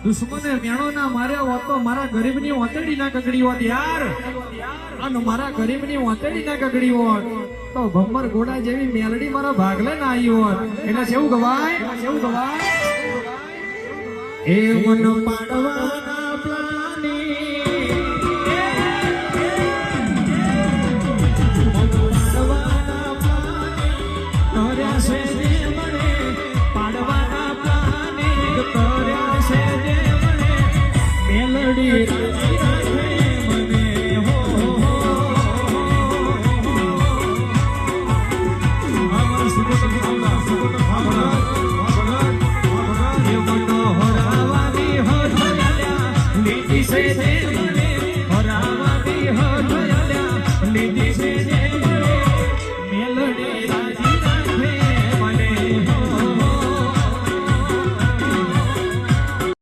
દુશ્મને મેણો ના માર્યા હોત તો મારા ગરીબની ઓતડી ના કગડી હોત યાર. અને મારા ગરીબની ઓતડી ના કગડી હોત તો ભમ્મર ઘોડા જેવી મેલડી મારા ભાગલે ના આવી હોત. એટલે કેવું ગવાય એ મન પાડવાના પ્લાની પાડવાના પ્લાનિંગ કર્યા છે જે મને મેલડી